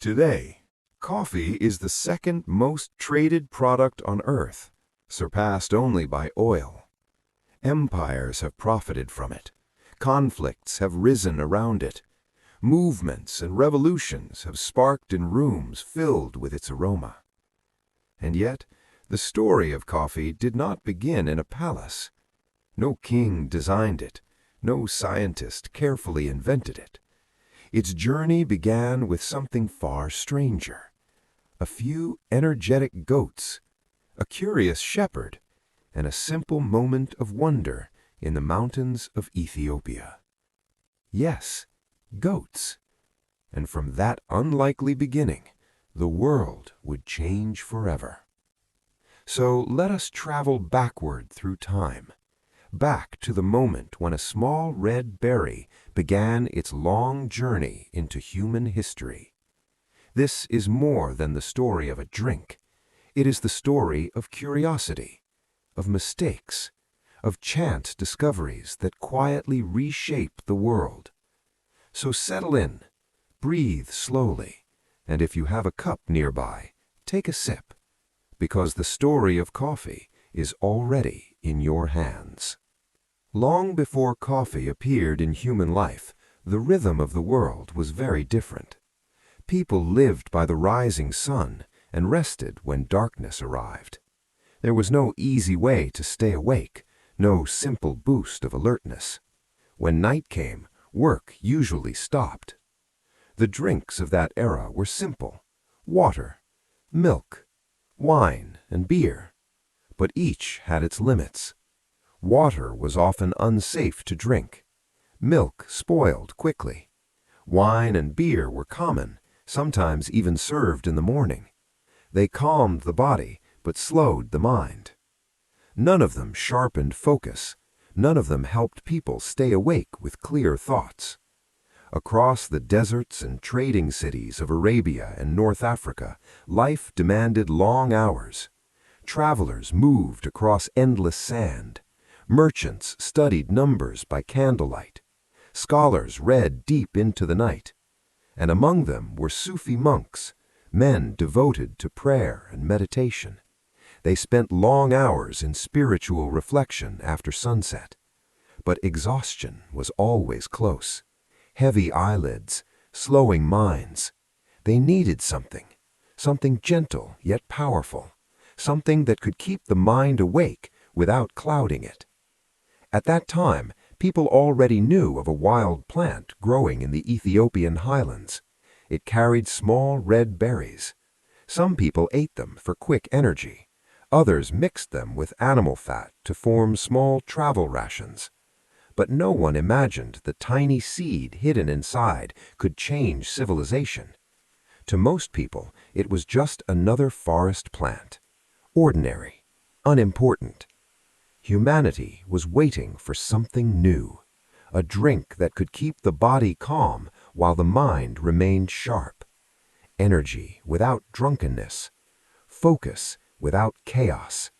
Today, coffee is the second most traded product on Earth, surpassed only by oil. Empires have profited from it. Conflicts have risen around it. Movements and revolutions have sparked in rooms filled with its aroma. And yet, the story of coffee did not begin in a palace. No king designed it. No scientist carefully invented it. Its journey began with something far stranger. A few energetic goats, a curious shepherd, and a simple moment of wonder in the mountains of Ethiopia. Yes, goats. And from that unlikely beginning, the world would change forever. So let us travel backward through time, back to the moment when a small red berry began its long journey into human history. This is more than the story of a drink. It is the story of curiosity, of mistakes, of chance discoveries that quietly reshape the world. So settle in, breathe slowly, and if you have a cup nearby, take a sip, because the story of coffee is already in your hands. Long before coffee appeared in human life, the rhythm of the world was very different. People lived by the rising sun and rested when darkness arrived. There was no easy way to stay awake, no simple boost of alertness. When night came, work usually stopped. The drinks of that era were simple: water, milk, wine, and beer. But each had its limits. Water was often unsafe to drink. Milk spoiled quickly. Wine and beer were common, sometimes even served in the morning. They calmed the body, but slowed the mind. None of them sharpened focus. None of them helped people stay awake with clear thoughts. Across the deserts and trading cities of Arabia and North Africa, life demanded long hours. Travelers moved across endless sand. Merchants studied numbers by candlelight. Scholars read deep into the night. And among them were Sufi monks, men devoted to prayer and meditation. They spent long hours in spiritual reflection after sunset. But exhaustion was always close. Heavy eyelids, slowing minds. They needed something gentle yet powerful, something that could keep the mind awake without clouding it. At that time, people already knew of a wild plant growing in the Ethiopian highlands. It carried small red berries. Some people ate them for quick energy. Others mixed them with animal fat to form small travel rations. But no one imagined the tiny seed hidden inside could change civilization. To most people, it was just another forest plant. Ordinary, unimportant. Humanity was waiting for something new, a drink that could keep the body calm while the mind remained sharp. Energy without drunkenness, focus without chaos.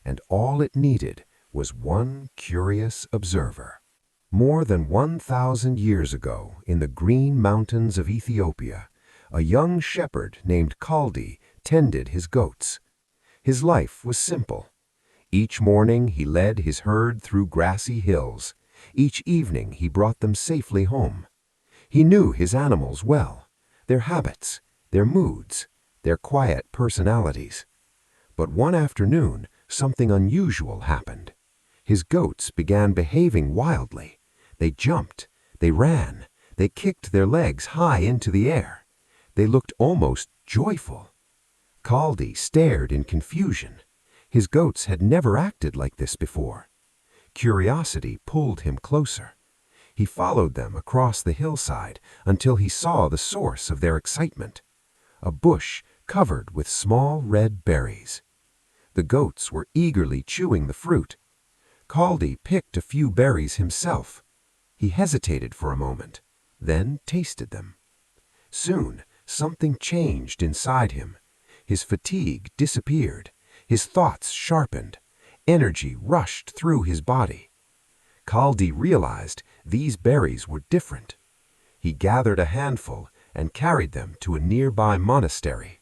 And all it needed was one curious observer. More than 1,000 years ago, in the green mountains of Ethiopia, a young shepherd named Kaldi tended his goats. His life was simple. Each morning he led his herd through grassy hills. Each evening he brought them safely home. He knew his animals well, their habits, their moods, their quiet personalities. But one afternoon, something unusual happened. His goats began behaving wildly. They jumped, they ran, they kicked their legs high into the air. They looked almost joyful. Kaldi stared in confusion. His goats had never acted like this before. Curiosity pulled him closer. He followed them across the hillside until he saw the source of their excitement, a bush covered with small red berries. The goats were eagerly chewing the fruit. Kaldi picked a few berries himself. He hesitated for a moment, then tasted them. Soon, something changed inside him. His fatigue disappeared. His thoughts sharpened. Energy rushed through his body. Kaldi realized these berries were different. He gathered a handful and carried them to a nearby monastery.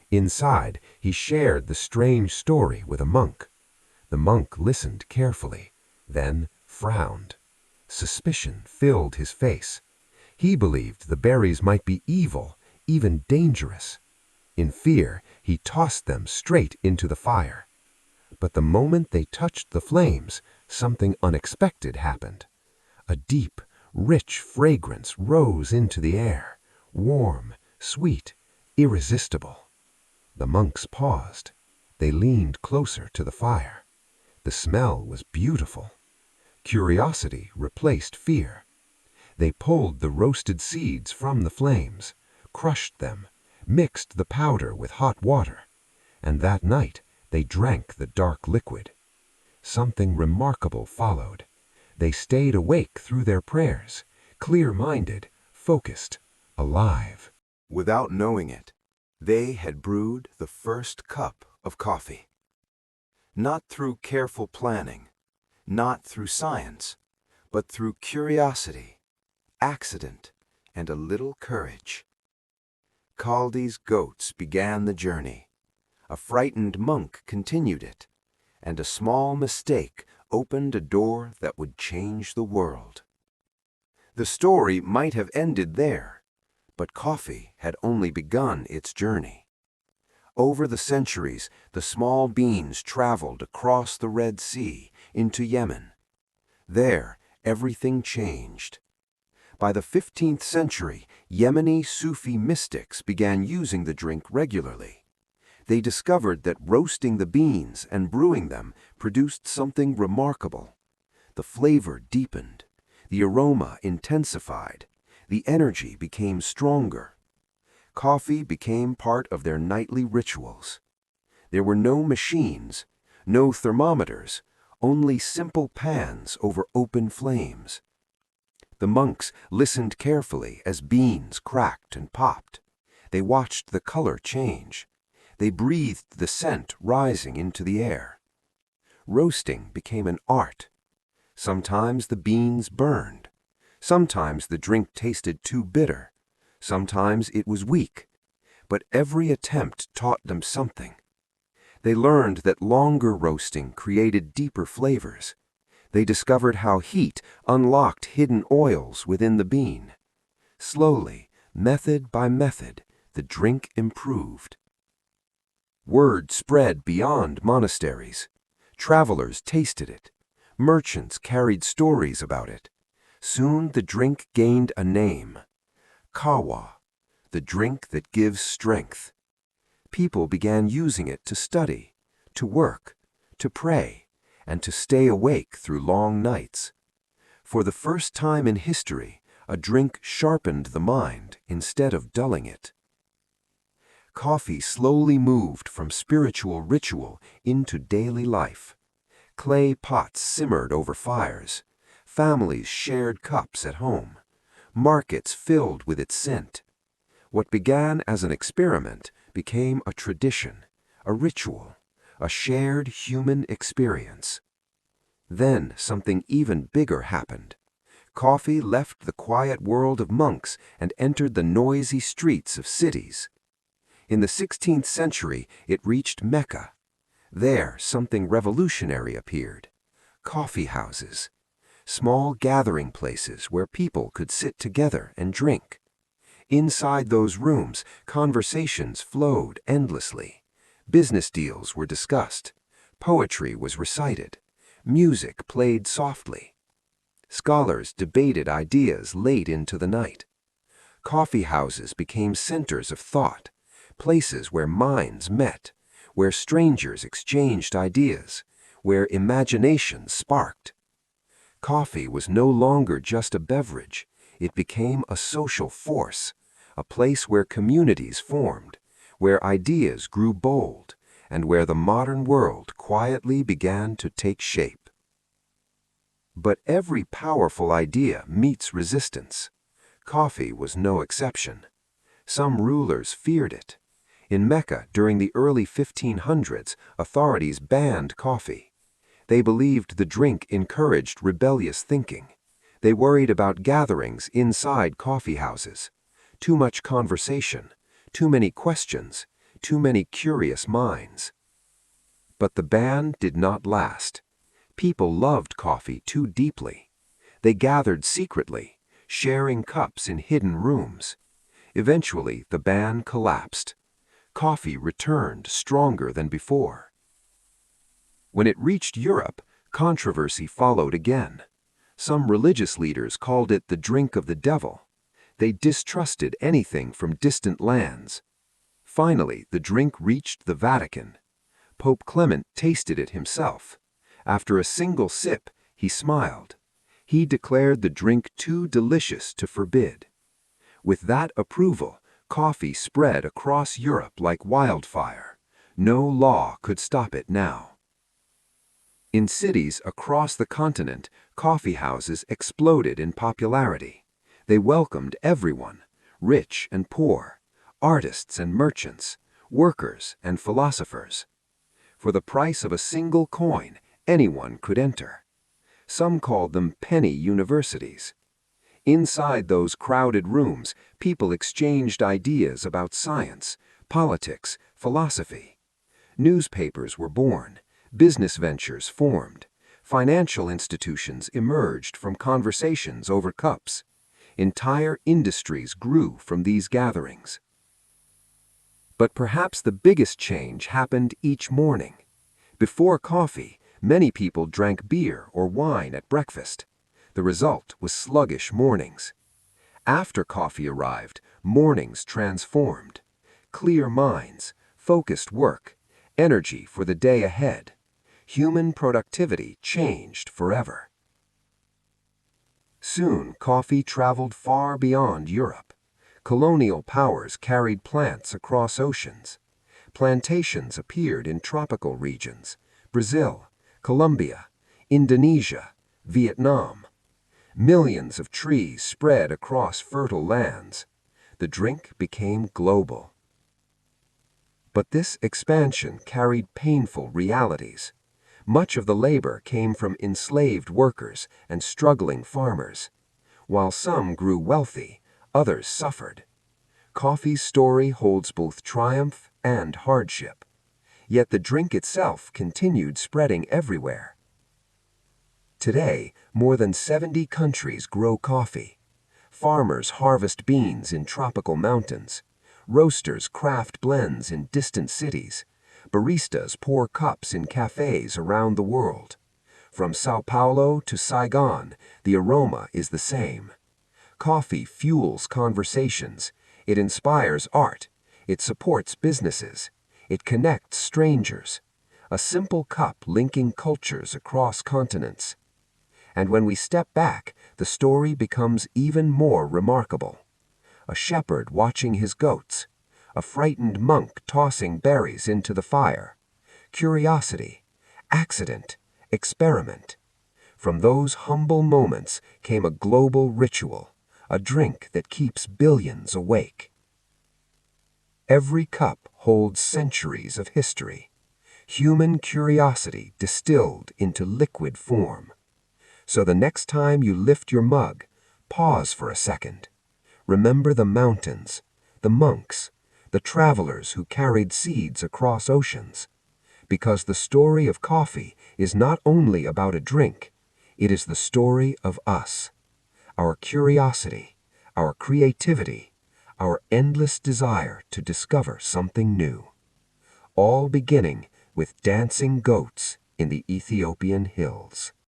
Inside, he shared the strange story with a monk. The monk listened carefully, then frowned. Suspicion filled his face. He believed the berries might be evil, even dangerous. In fear, he tossed them straight into the fire. But the moment they touched the flames, something unexpected happened. A deep, rich fragrance rose into the air, warm, sweet, irresistible. The monks paused. They leaned closer to the fire. The smell was beautiful. Curiosity replaced fear. They pulled the roasted seeds from the flames, crushed them, mixed the powder with hot water, and that night they drank the dark liquid. Something remarkable followed. They stayed awake through their prayers, clear-minded, focused, alive. Without knowing it, they had brewed the first cup of coffee. Not through careful planning, not through science, but through curiosity, accident, and a little courage. Kaldi's goats began the journey. A frightened monk continued it, and a small mistake opened a door that would change the world. The story might have ended there, but coffee had only begun its journey. Over the centuries, the small beans traveled across the Red Sea into Yemen. There, everything changed. By the 15th century, Yemeni Sufi mystics began using the drink regularly. They discovered that roasting the beans and brewing them produced something remarkable. The flavor deepened, the aroma intensified, the energy became stronger. Coffee became part of their nightly rituals. There were no machines, no thermometers, only simple pans over open flames. The monks listened carefully as beans cracked and popped. They watched the color change. They breathed the scent rising into the air. Roasting became an art. Sometimes the beans burned. Sometimes the drink tasted too bitter. Sometimes it was weak. But every attempt taught them something. They learned that longer roasting created deeper flavors. They discovered how heat unlocked hidden oils within the bean. Slowly, method by method, the drink improved. Word spread beyond monasteries. Travelers tasted it. Merchants carried stories about it. Soon the drink gained a name. Kawa, the drink that gives strength. People began using it to study, to work, to pray, and to stay awake through long nights. For the first time in history, a drink sharpened the mind instead of dulling it. Coffee slowly moved from spiritual ritual into daily life. Clay pots simmered over fires. Families shared cups at home. Markets filled with its scent. What began as an experiment became a tradition, a ritual, a shared human experience. Then something even bigger happened. Coffee left the quiet world of monks and entered the noisy streets of cities. In the 16th century, it reached Mecca. There, something revolutionary appeared. Coffee houses. Small gathering places where people could sit together and drink. Inside those rooms, conversations flowed endlessly. Business deals were discussed. Poetry was recited. Music played softly. Scholars debated ideas late into the night. Coffee houses became centers of thought, places where minds met, where strangers exchanged ideas, where imagination sparked. Coffee was no longer just a beverage. It became a social force, a place where communities formed, where ideas grew bold, and where the modern world quietly began to take shape. But every powerful idea meets resistance. Coffee was no exception. Some rulers feared it. In Mecca, during the early 1500s, authorities banned coffee. They believed the drink encouraged rebellious thinking. They worried about gatherings inside coffee houses. too much conversation, too many questions, too many curious minds. But the ban did not last. People loved coffee too deeply. They gathered secretly, sharing cups in hidden rooms. Eventually, the ban collapsed. Coffee returned stronger than before. When it reached Europe, controversy followed again. Some religious leaders called it the drink of the devil. They distrusted anything from distant lands. Finally, the drink reached the Vatican. Pope Clement tasted it himself. After a single sip, he smiled. He declared the drink too delicious to forbid. With that approval, coffee spread across Europe like wildfire. No law could stop it now. In cities across the continent, coffee houses exploded in popularity. They welcomed everyone, rich and poor, artists and merchants, workers and philosophers. For the price of a single coin, anyone could enter. Some called them penny universities. Inside those crowded rooms, people exchanged ideas about science, politics, philosophy. Newspapers were born, business ventures formed, financial institutions emerged from conversations over cups. Entire industries grew from these gatherings. But perhaps the biggest change happened each morning. Before coffee, many people drank beer or wine at breakfast. The result was sluggish mornings. After coffee arrived, mornings transformed. Clear minds, focused work, energy for the day ahead. Human productivity changed forever. Soon, coffee traveled far beyond Europe. Colonial powers carried plants across oceans. Plantations appeared in tropical regions: Brazil, Colombia, Indonesia, Vietnam. Millions of trees spread across fertile lands. The drink became global. But this expansion carried painful realities. Much of the labor came from enslaved workers and struggling farmers. While some grew wealthy, others suffered. Coffee's story holds both triumph and hardship. Yet the drink itself continued spreading everywhere. Today, more than 70 countries grow coffee. Farmers harvest beans in tropical mountains. Roasters craft blends in distant cities. Baristas pour cups in cafes around the world. From Sao Paulo to Saigon, the aroma is the same. Coffee fuels conversations. It inspires art. It supports businesses. It connects strangers. A simple cup linking cultures across continents. And when we step back, the story becomes even more remarkable. A shepherd watching his goats. A frightened monk tossing berries into the fire. Curiosity, accident, experiment. From those humble moments came a global ritual, a drink that keeps billions awake. Every cup holds centuries of history, human curiosity distilled into liquid form. So the next time you lift your mug, pause for a second. Remember the mountains, the monks, the travelers who carried seeds across oceans. Because the story of coffee is not only about a drink, it is the story of us. Our curiosity, our creativity, our endless desire to discover something new. All beginning with dancing goats in the Ethiopian hills.